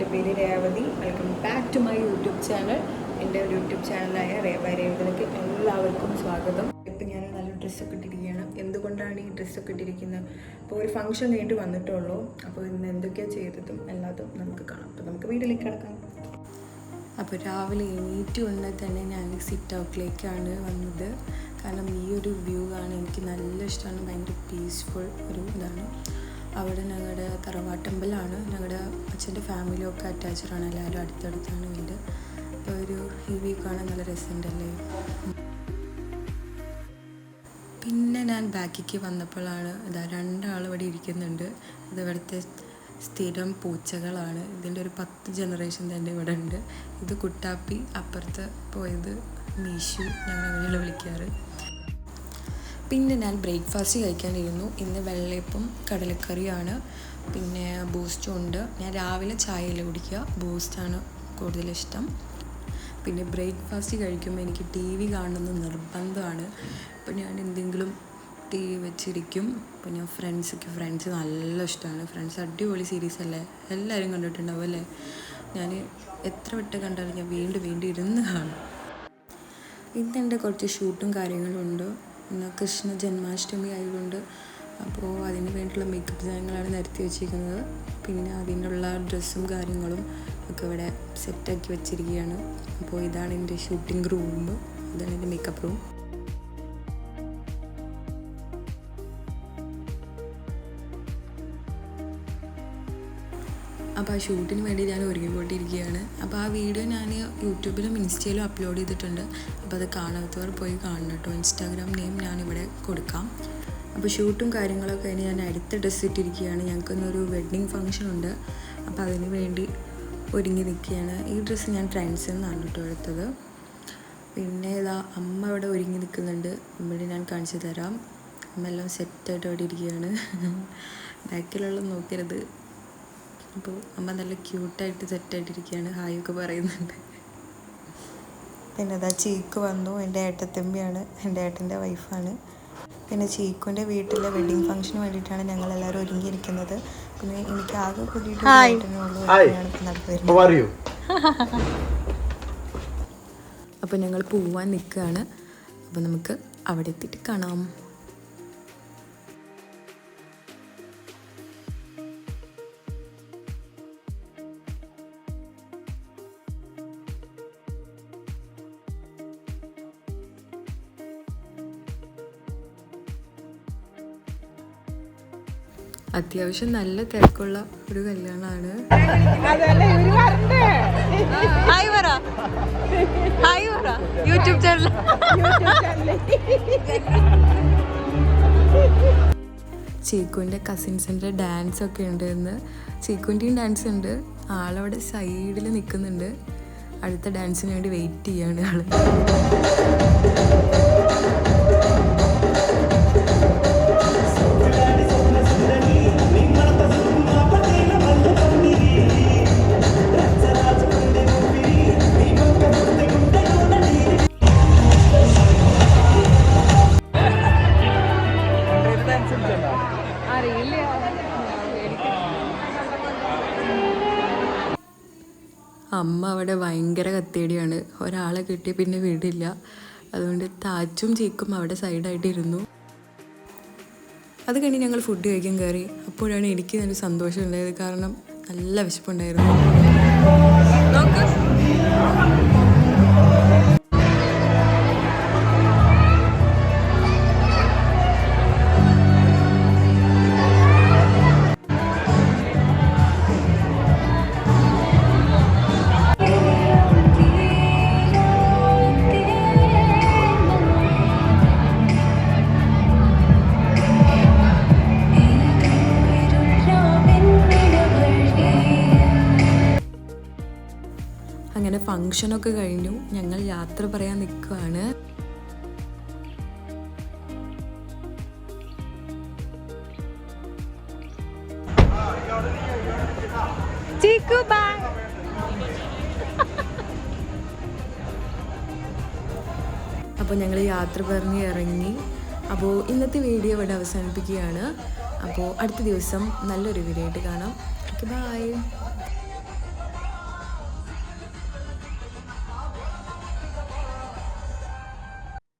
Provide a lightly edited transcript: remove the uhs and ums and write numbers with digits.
എൻ്റെ പേര് Revathi. Welcome back to my YouTube channel. എൻ്റെ ഒരു യൂട്യൂബ് ചാനലായ രേവതിയിലേക്ക് എല്ലാവർക്കും സ്വാഗതം. ഇപ്പം ഞാൻ നല്ല ഡ്രസ്സൊക്കെ ഇട്ടിരിക്കുകയാണ്. എന്തുകൊണ്ടാണ് ഈ ഡ്രസ്സൊക്കെ ഇട്ടിരിക്കുന്നത്? അപ്പോൾ ഒരു ഫംഗ്ഷൻ കഴിഞ്ഞിട്ട് വന്നിട്ടുള്ളൂ. അപ്പോൾ ഇന്ന് എന്തൊക്കെയാണ് ചെയ്തതും എല്ലാതും നമുക്ക് കാണാം. അപ്പോൾ നമുക്ക് വീട്ടിലേക്ക് കിടക്കാം. അപ്പോൾ രാവിലെ എണീറ്റ് വന്നാൽ തന്നെ ഞാൻ സിറ്റ് ഔട്ടിലേക്കാണ് വന്നത്. കാരണം ഈ ഒരു വ്യൂ ആണ് എനിക്ക് നല്ല ഇഷ്ടമാണ്. ഭയങ്കര പീസ്ഫുൾ ഒരു ഇതാണ്. അവിടെ ഞങ്ങളുടെ തറവാട്ടമ്പലാണ്. ഞങ്ങളുടെ അച്ഛൻ്റെ ഫാമിലിയൊക്കെ അറ്റാച്ച്ഡാണ്. എല്ലാവരും അടുത്തടുത്താണ് വീട്. അപ്പോൾ ഈ വ്യൂ കാണാൻ നല്ല രസമുണ്ടല്ലേ. പിന്നെ ഞാൻ ബാക്കിലേക്ക് വന്നപ്പോഴാണ് രണ്ടാൾ ഇവിടെ ഇരിക്കുന്നുണ്ട്. ഇത് ഇവിടുത്തെ സ്ഥിരം പൂച്ചകളാണ്. ഇതിൻ്റെ ഒരു 10 ജനറേഷൻ തന്നെ ഇവിടെ ഉണ്ട്. ഇത് കുട്ടാപ്പി, അപ്പുറത്ത് പോയത് മീശു, ഞങ്ങൾ അങ്ങനെയാണ് വിളിക്കാറ്. പിന്നെ ഞാൻ ബ്രേക്ക്ഫാസ്റ്റ് കഴിക്കാനിരുന്നു. ഇന്ന് വെള്ളയപ്പം കടലക്കറിയാണ്, പിന്നെ ബൂസ്റ്റും ഉണ്ട്. ഞാൻ രാവിലെ ചായയിൽ കുടിക്കുക, ബൂസ്റ്റാണ് കൂടുതലിഷ്ടം. പിന്നെ ബ്രേക്ക്ഫാസ്റ്റ് കഴിക്കുമ്പോൾ എനിക്ക് TV കാണുന്നത് നിർബന്ധമാണ്. അപ്പോൾ ഞാൻ എന്തെങ്കിലും TV വെച്ചിരിക്കും. അപ്പോൾ ഞാൻ ഫ്രണ്ട്സ് നല്ല ഇഷ്ടമാണ്. ഫ്രണ്ട്സ് അടിപൊളി സീരീസ് അല്ലേ, എല്ലാവരും കണ്ടിട്ടുണ്ടാവും അല്ലേ. ഞാൻ എത്ര വട്ടം കണ്ടാലും ഞാൻ വീണ്ടും ഇരുന്ന് കാണും. ഇന്നെൻ്റെ കുറച്ച് ഷൂട്ടും കാര്യങ്ങളും ഉണ്ട്. ഇന്ന് കൃഷ്ണ ജന്മാഷ്ടമി ആയതുകൊണ്ട് അപ്പോൾ അതിന് വേണ്ടിയിട്ടുള്ള മേക്കപ്പ് സാധനങ്ങളാണ് നിരത്തി വെച്ചിരിക്കുന്നത്. പിന്നെ അതിനുള്ള ഡ്രസ്സും കാര്യങ്ങളും ഒക്കെ ഇവിടെ സെറ്റാക്കി വെച്ചിരിക്കുകയാണ്. അപ്പോൾ ഇതാണ് എൻ്റെ ഷൂട്ടിംഗ് റൂം, ഇതാണ് എൻ്റെ മേക്കപ്പ് റൂം. അപ്പോൾ ആ ഷൂട്ടിന് വേണ്ടി ഞാൻ ഒരുങ്ങിക്കൊണ്ടിരിക്കുകയാണ്. അപ്പോൾ ആ വീഡിയോ ഞാൻ യൂട്യൂബിലും ഇൻസ്റ്റയിലും അപ്ലോഡ് ചെയ്തിട്ടുണ്ട്. അപ്പോൾ അത് കാണാത്തവർ പോയി കാണണം കേട്ടോ. ഇൻസ്റ്റാഗ്രാം നെയിം ഞാനിവിടെ കൊടുക്കാം. അപ്പോൾ ഷൂട്ടും കാര്യങ്ങളൊക്കെ കഴിഞ്ഞ് ഞാൻ അടുത്ത ഡ്രസ്സ് ഇട്ടിരിക്കുകയാണ്. ഞങ്ങൾക്കിന്നൊരു വെഡ്ഡിങ് ഫംഗ്ഷൻ ഉണ്ട്. അപ്പോൾ അതിന് വേണ്ടി ഒരുങ്ങി നിൽക്കുകയാണ്. ഈ ഡ്രസ്സ് ഞാൻ ട്രെൻഡ്സിൽ നിന്നാണ് കേട്ടോ എടുത്തത്. പിന്നെ അമ്മ ഇവിടെ ഒരുങ്ങി നിൽക്കുന്നുണ്ട്. ഇവിടെ ഞാൻ കാണിച്ചു തരാം. അമ്മ എല്ലാം സെറ്റായിട്ട് അവിടെ ഇരിക്കുകയാണ്. ബാക്കിലുള്ള നോക്കരുത്. അപ്പോൾ അമ്മ നല്ല ക്യൂട്ടായിട്ട് സെറ്റായിട്ടിരിക്കുകയാണ്. ഹായൊക്കെ പറയുന്നുണ്ട്. പിന്നെ ചീക്ക് വന്നു. എൻ്റെ ഏട്ടത്തമ്പിയാണ്, എൻ്റെ ഏട്ടൻ്റെ വൈഫാണ്. പിന്നെ ചീക്കുൻ്റെ വീട്ടിലെ വെഡ്ഡിങ് ഫംഗ്ഷന് വേണ്ടിയിട്ടാണ് ഞങ്ങളെല്ലാവരും ഒരുങ്ങിയിരിക്കുന്നത്. പിന്നെ എനിക്ക് ആകെ കൂടിയിട്ട് അപ്പോൾ ഞങ്ങൾ പോവാൻ നിൽക്കുകയാണ്. അപ്പോൾ നമുക്ക് അവിടെ എത്തിയിട്ട് കാണാം. അത്യാവശ്യം നല്ല തിരക്കുള്ള ഒരു കല്യാണമാണ്. യൂട്യൂബ് ചാനൽ ചീക്കുവിൻ്റെ കസിൻസിൻ്റെ ഡാൻസ് ഒക്കെ ഉണ്ട്. ഇന്ന് ചീക്കുവിൻ്റെയും ഡാൻസ് ഉണ്ട്. ആളവിടെ സൈഡിൽ നിൽക്കുന്നുണ്ട്. അടുത്ത ഡാൻസിന് വേണ്ടി വെയിറ്റ് ചെയ്യാണ് ആള്. അമ്മ അവിടെ ഭയങ്കര കത്തേടിയാണ്. ഒരാളെ കിട്ടി പിന്നെ വീടില്ല. അതുകൊണ്ട് താച്ചും ചീക്കും അവിടെ സൈഡായിട്ടിരുന്നു. അത് കഴിഞ്ഞ് ഞങ്ങൾ ഫുഡ് കഴിക്കാൻ കയറി. അപ്പോഴാണ് എനിക്ക് നല്ല സന്തോഷം ഉണ്ടായത്. കാരണം നല്ല വിശപ്പുണ്ടായിരുന്നു. അങ്ങനെ ഫംഗ്ഷനൊക്കെ കഴിഞ്ഞു. ഞങ്ങൾ യാത്ര പറയാൻ നിൽക്കുകയാണ്. അപ്പോൾ ഞങ്ങൾ യാത്ര പറഞ്ഞ് ഇറങ്ങി. അപ്പോൾ ഇന്നത്തെ വീഡിയോ ഇവിടെ അവസാനിപ്പിക്കുകയാണ്. അപ്പോൾ അടുത്ത ദിവസം നല്ലൊരു വീഡിയോ ആയിട്ട് കാണാം. Okay, by.